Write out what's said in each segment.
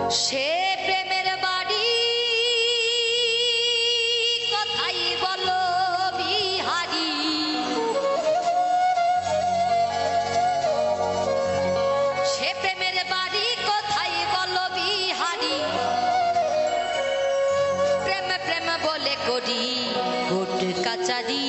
সে প্রেমের বাড়ি কথাই বলো বিহারি, সে প্রেমের বাড়ি কোথায় বলো বিহারি, প্রেম প্রেম বলে করি কোর্ট কাচারি।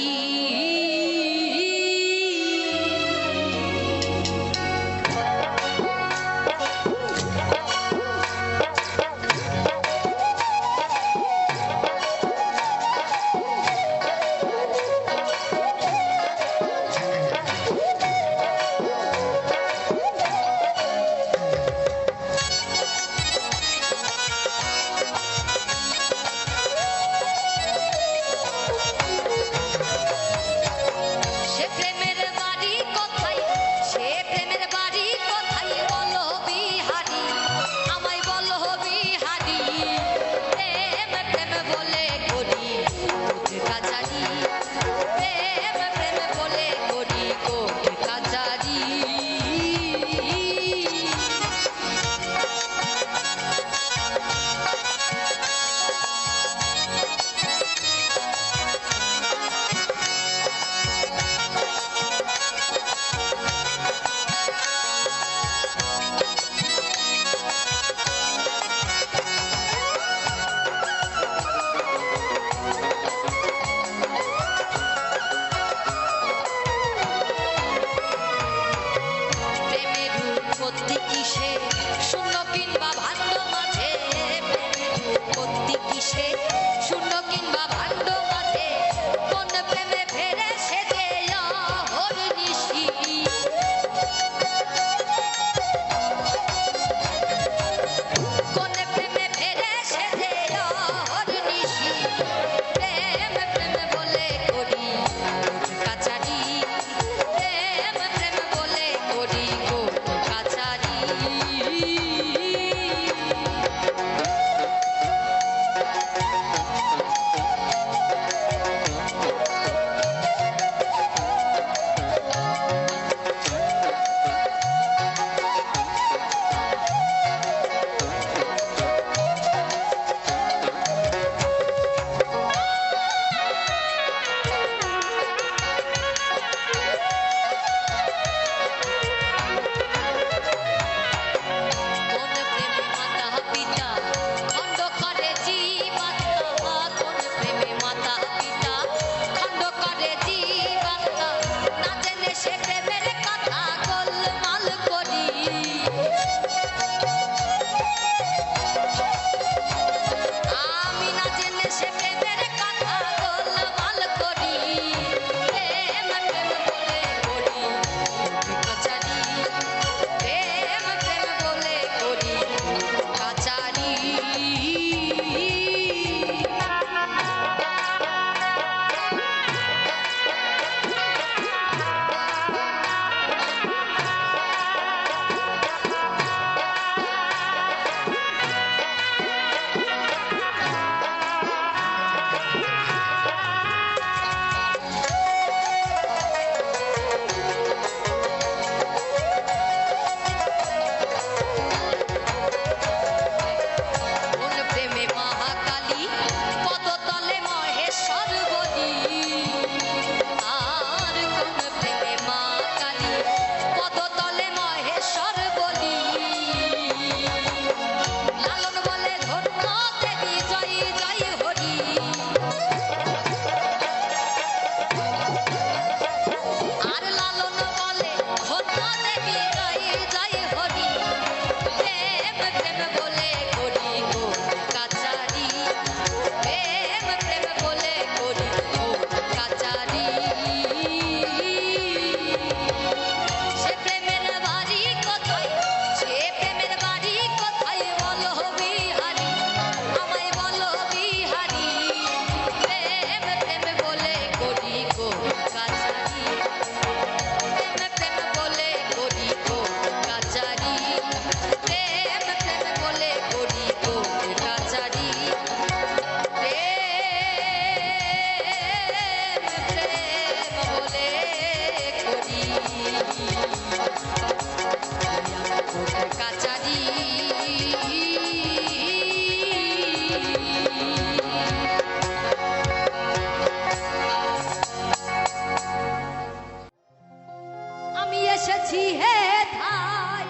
এসেছি হে ধাই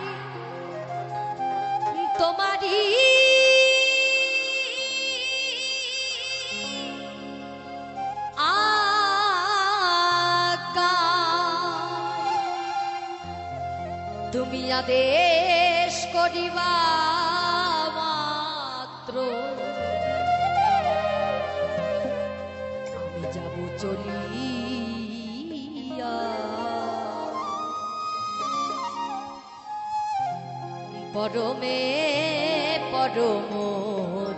তোমারই তুমি আদেশ করিবা মাত্র আমি যাব চলিয়া পরমে পরম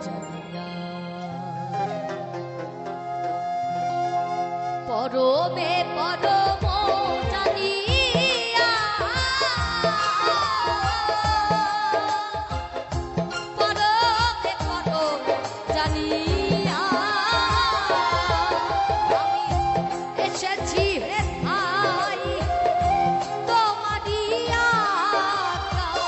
জানিয়া পরমে পরম জানিয়া পরমে পরম জানিয়া আমি এসেছি হে ভাই তোমারই আকাশ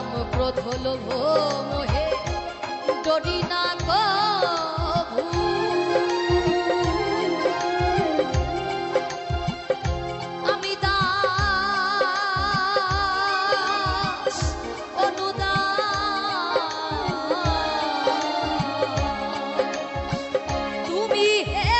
কাম ক্রোধ লোভ মোহে ডরি না কভু আমি দাস অনুদাস তুমি হে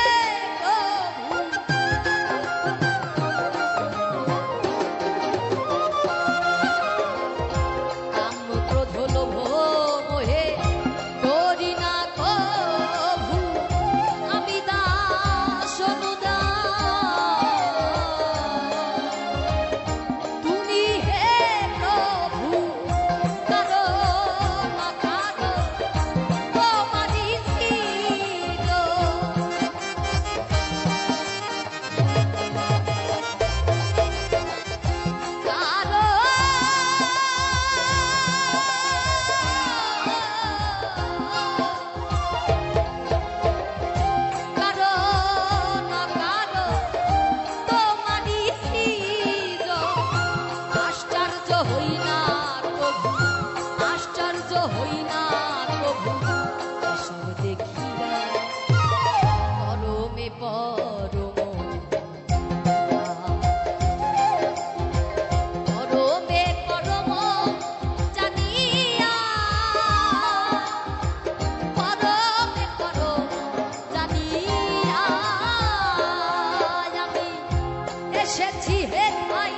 এসেছি হে ভাই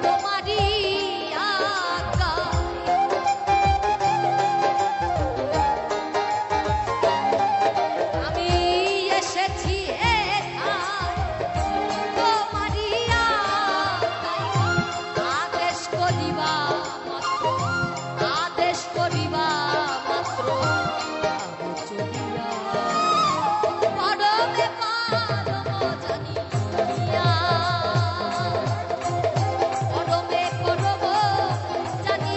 তোমারই আমি এসেছি হে ভাই তোমারই আদেশ করিবা মাত্র আদেশ করিবা মাত্র চলিয়া পরমে পরম জানি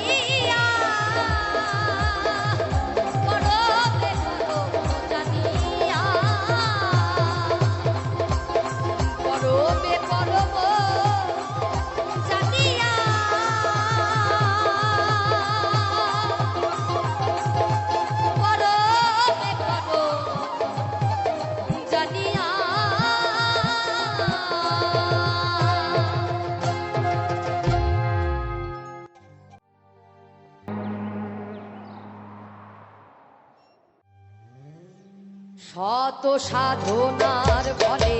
শত সাধনার ফলে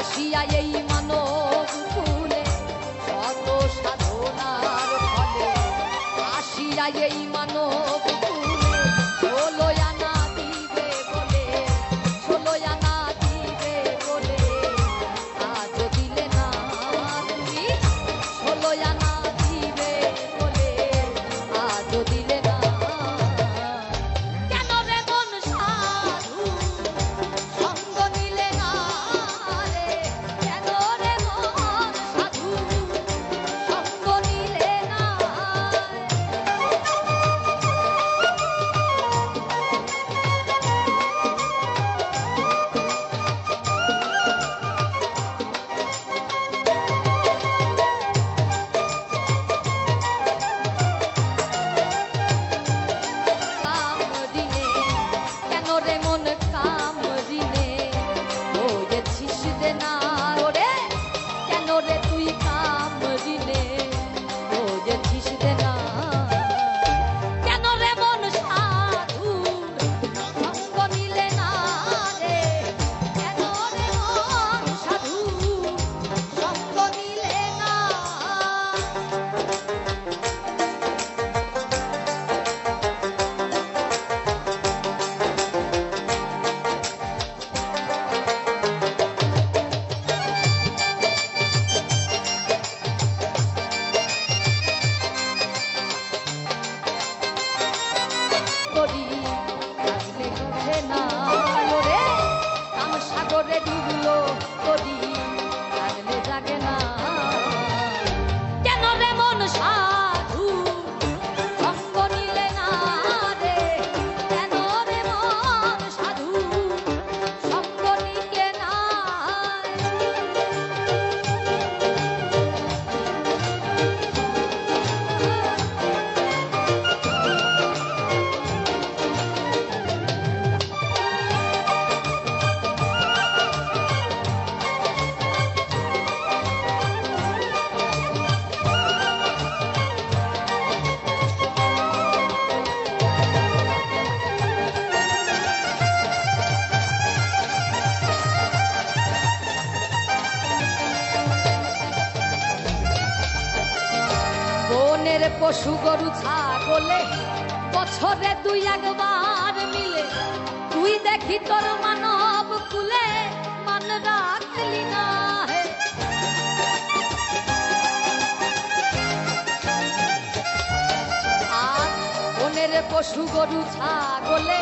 আসিয়া এই মানব কুলে শত সাধনার ফলে আসিয়া এই মানব কুলে ষোলো আনা দিবে বলে ষোলো আনা দিবে বলে আজ দিলে না তুমি ষোলো আনা দিবে বলে আজ দিলে না গরু ছাগলে বছরে দুই একবার মিলে, তুই দেখি তোর মানব কুলে মান রাখলি না হে। আর বনের পশু গরু ছাগলে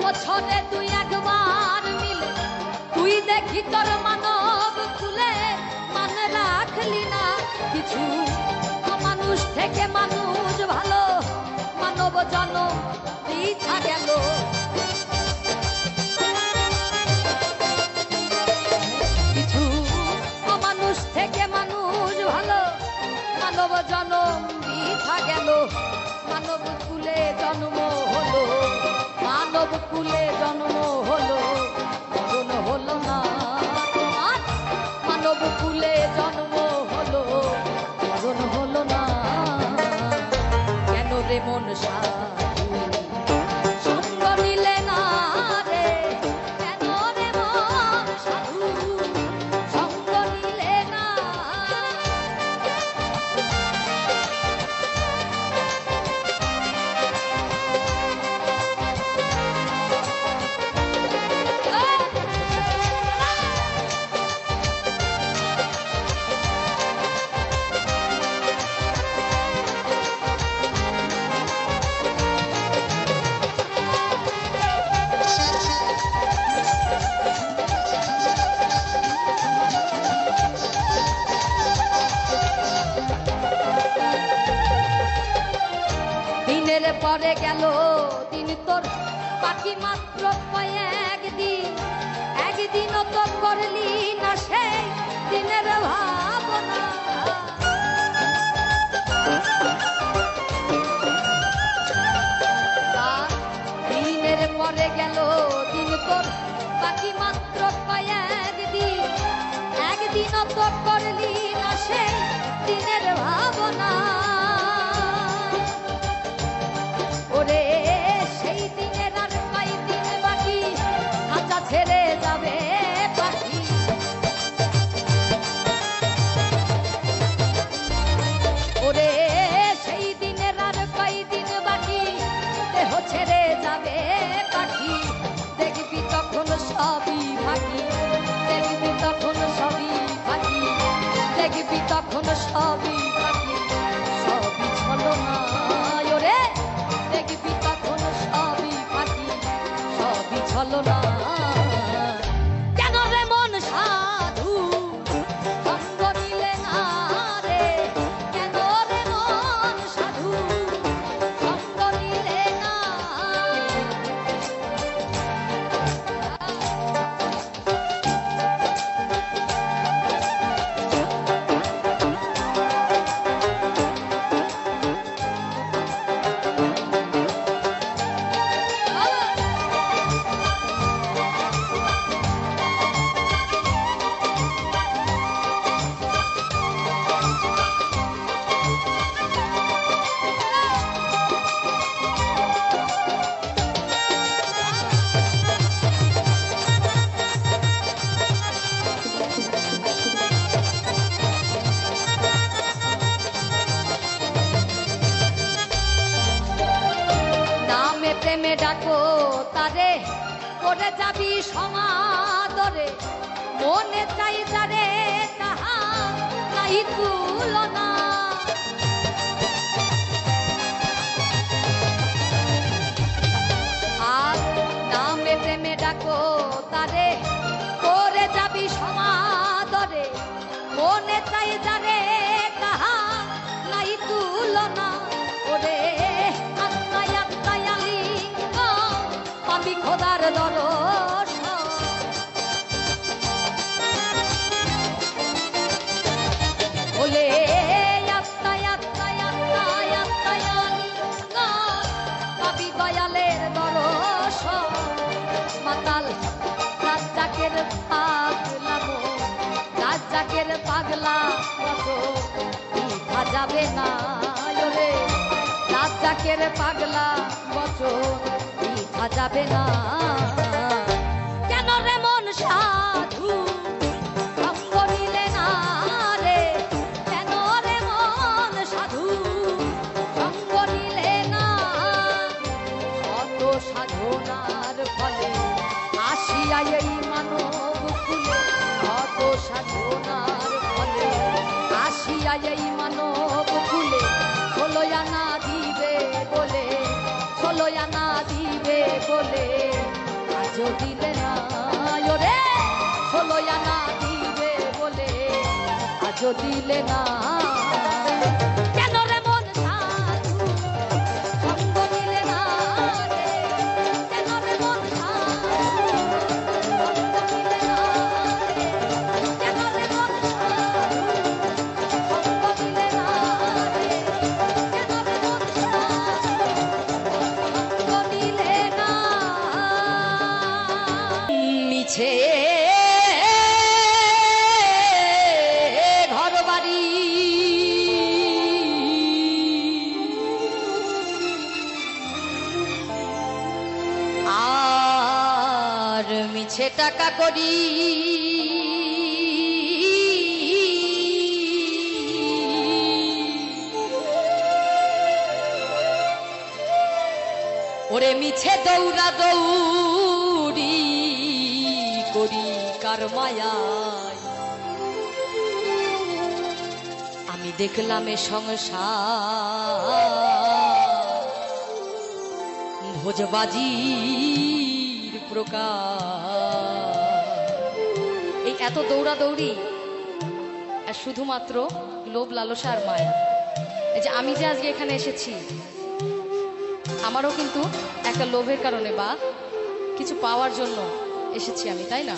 বছরে দুই একবার মিলে, তুই দেখি তোর মানব কুলে মান রাখলি না কিছু। মানুষ থেকে মানুষ ভালো, মানব জনম বৃথা গেল। কিছু মানুষ থেকে মানুষ ভালো, মানব জনম বৃথা গেল। মানব কুলে জন্ম হলো, মানব কুলে জন্ম হলো, মরণ হলো না তোমার। মানব কুলে জন্ম হলো, মরণ হলো না। কেন রে মন সাধু সঙ্গ নিলে না রে? কেন রে মন সাধু সঙ্গ নিলে না? দিনের পরে গেল দিন তোর বাকি মাত্র কয়েকদিন, একদিনও তো করলি না সেই দিনের ভাবনা। দিনের পরে গেল দিন তোর বাকি মাত্র কয়েকদিন, একদিনও তো করলি না সেই দিনের ভাবনা। ওরে সেই দিনের আর কয়দিন বাকি, খাঁচা ছেড়ে যাবে পাখি। ওরে সেই দিনের আর কয়দিন বাকি, দেহ ছেড়ে যাবে পাখি। দেখবি তখন সবই ফাঁকি, দেখবি তখন সবই ফাঁকি, দেখবি তখন সবই ফাঁকি, সবই ছলনা। ওরে দেখবি তখন সবই ফাঁকি, সবই ছলনা। কেন রে মন সাধু সঙ্গ নিলে না রে? কেন রে মন সাধু সঙ্গ নিলে না? প্রেমে ডাকো তারে, করে যাবি সমাদরে, মনে চাই যারে তাহা নাই তুলনা। আর নামে প্রেমে ডাকো তারে, করে যাবি সমাদরে, মনে চাই যারে তাহা নাই তুলনা। ওরে আত্মায় আত্মায় আলিঙ্গ পাবি খোদার দর্শন। বলে আত্মায় আত্মায় আত্মায় আত্মায় আলিঙ্গ পাবি দয়ালের দর্শন। মাতাল রাজ্জাকের পাগলা মন, রাজ্জাকের পাগলা বচন দেখা যাবে না। রে রাজ্জাকের পাগলা বচন দেখা যাবে না। কেন রে মন সাধু সঙ্গ নিলে না রে? কেন রে মন সাধু সঙ্গ এই মানব কুলে 16 আনা দিবে বলে 16 আনা দিবে বলে আজও দিলে না ওরে 16 আনা দিবে বলে আজও দিলে না কেন রে মন সাধু সঙ্গ দিলে না রে কেন রে মন সাধু সঙ্গ দিলে না রে কেন রে মন সাধু সঙ্গ দিলে না রে কেন রে মন সাধু সঙ্গ দিলে না মিছে মিছে টাকা করি ওরে মিছে দৌড়া দৌড়ি করি কার মায়ায় আমি দেখলাম এ সংসার ভোজবাজি এই এত দৌড়াদৌড়ি আর শুধুমাত্র লোভ লালসা আর মায়া। এই যে আমি যে আজকে এখানে এসেছি আমারও কিন্তু একটা লোভের কারণে বা কিছু পাওয়ার জন্য এসেছি আমি, তাই না?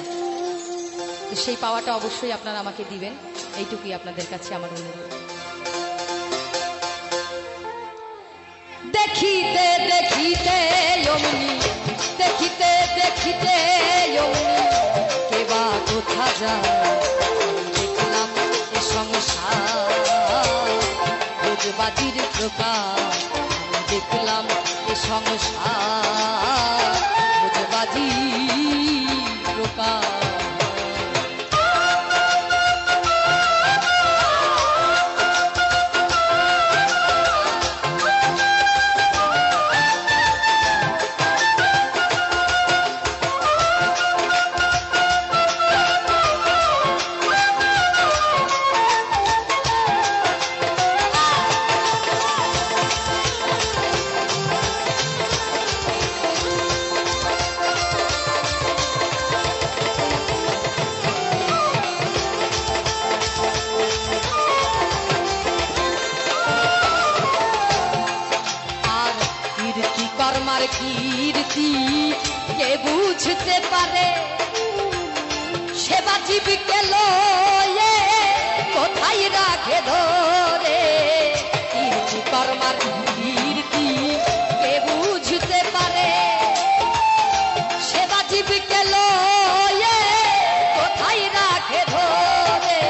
তো সেই পাওয়াটা অবশ্যই আপনারা আমাকে দিবেন, এইটুকুই আপনাদের কাছে আমার অনুরোধ। দেখিতে দেখিতে অমনি দেখিতে দেখিতে অমনি কেবা কোথা যায় দেখলাম এ সংসার ভোজবাজির প্রকার দেখলাম এ সংসার ভোজবাজির প্রকার কীর্তি কে বুঝতে পারে সেবা জীবকে লয়ে কোথায় রাখে ধরে কীর্তি কর্মার কীর্তি কে বুঝতে পারে সেবা জীবকে লয়ে কোথায় রাখে ধরে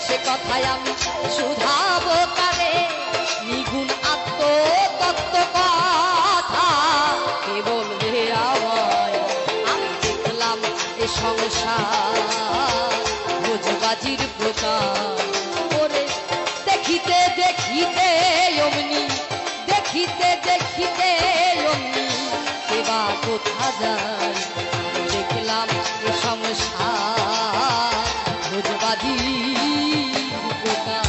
সে কথায় আমি শুধাবো কারে নিগুণ আত্মতত্ত্ব সংসার ভোজবাজির প্রকার ওরে দেখিতে দেখিতে অমনি দেখিতে দেখিতে অমনি কেবা কোথা যায় দেখলাম এ সংসার ভোজবাজির প্রকার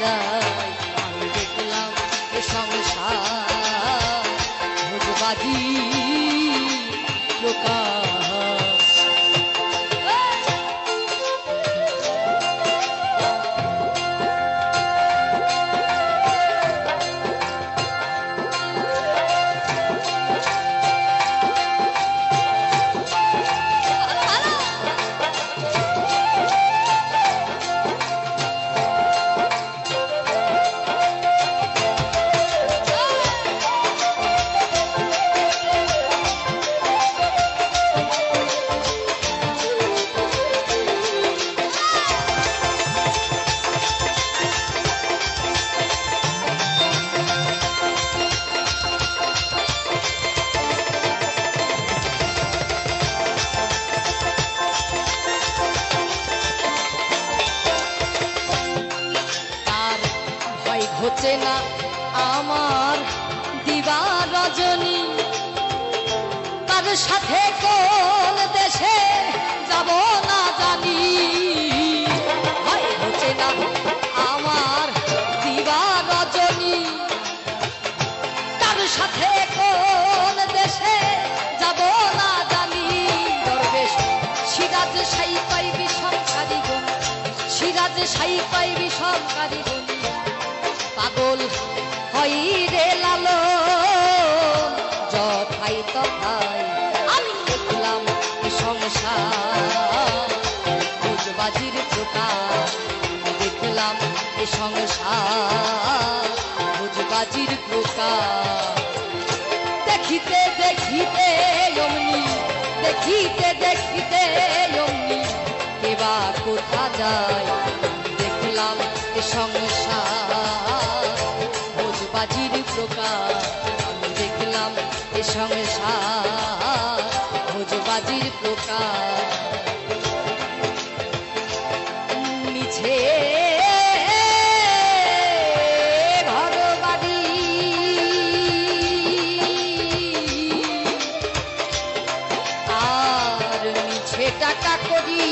যায়। আমি দেখলাম এ সংসার ভোগবাজি প্রকাশ। হচ্ছে না আমার দিবা রজনী, তার সাথে কোন দেশে যাব না জানি। হচ্ছে না আমার দিবা রজনী, তার সাথে কোন দেশে যাব না জানি। দরবেশ সিরাজ সাই পাই বিষমকারী গুণ, সিরাজ সাই পাই বিষমকারী গুণ। পাগল হই রে লালো যথাই তথাই। আমি দেখলাম সংসার ভোজবাজির প্রকাশ। দেখলাম এ সংসার ভোজবাজির প্রকাশ। দেখিতে দেখিতে অমনি, দেখিতে দেখিতে অমনি কেবা কোথা যায়। দেখলাম এ সংসার ভোজবাজির প্রকাশ। আমি দেখলাম এ সংসার ভোজবাজির প্রকাশ। মিছে ঘর বাড়ি আর মিছে টাকা করি